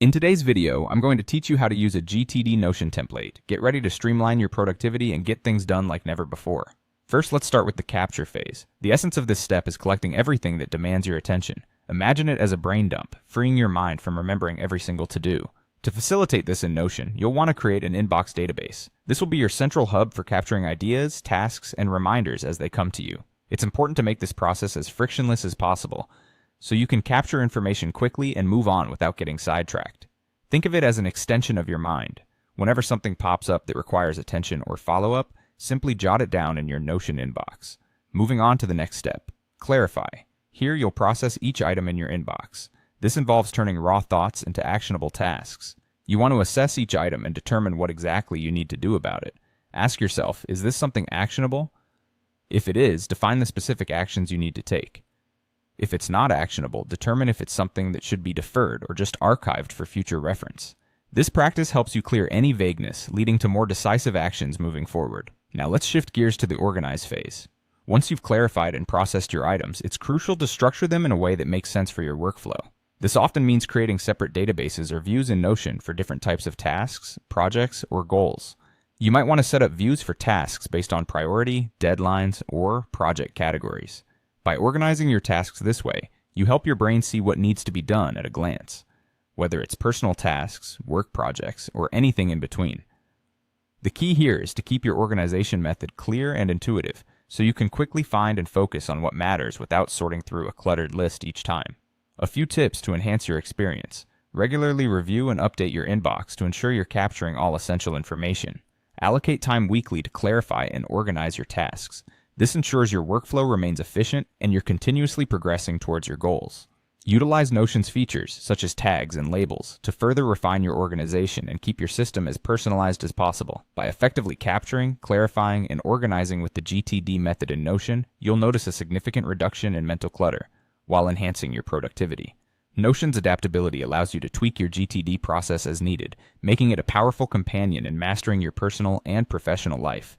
In today's video, I'm going to teach you how to use a GTD Notion template. Get ready to streamline your productivity and get things done like never before. First, let's start with the capture phase. The essence of this step is collecting everything that demands your attention. Imagine it as a brain dump, freeing your mind from remembering every single to-do. To facilitate this in Notion, you'll want to create an inbox database. This will be your central hub for capturing ideas, tasks, and reminders as they come to you. It's important to make this process as frictionless as possible, so you can capture information quickly and move on without getting sidetracked. Think of it as an extension of your mind. Whenever something pops up that requires attention or follow-up, simply jot it down in your Notion inbox. Moving on to the next step, clarify. Here you'll process each item in your inbox. This involves turning raw thoughts into actionable tasks. You want to assess each item and determine what exactly you need to do about it. Ask yourself, is this something actionable? If it is, define the specific actions you need to take. If it's not actionable, determine if it's something that should be deferred or just archived for future reference. This practice helps you clear any vagueness, leading to more decisive actions moving forward. Now let's shift gears to the organize phase. Once you've clarified and processed your items, it's crucial to structure them in a way that makes sense for your workflow. This often means creating separate databases or views in Notion for different types of tasks, projects, or goals. You might want to set up views for tasks based on priority, deadlines, or project categories. By organizing your tasks this way, you help your brain see what needs to be done at a glance, whether it's personal tasks, work projects, or anything in between. The key here is to keep your organization method clear and intuitive, so you can quickly find and focus on what matters without sorting through a cluttered list each time. A few tips to enhance your experience. Regularly review and update your inbox to ensure you're capturing all essential information. Allocate time weekly to clarify and organize your tasks. This ensures your workflow remains efficient and you're continuously progressing towards your goals. Utilize Notion's features, such as tags and labels, to further refine your organization and keep your system as personalized as possible. By effectively capturing, clarifying, and organizing with the GTD method in Notion, you'll notice a significant reduction in mental clutter, while enhancing your productivity. Notion's adaptability allows you to tweak your GTD process as needed, making it a powerful companion in mastering your personal and professional life.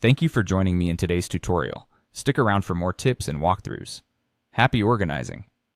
Thank you for joining me in today's tutorial. Stick around for more tips and walkthroughs. Happy organizing!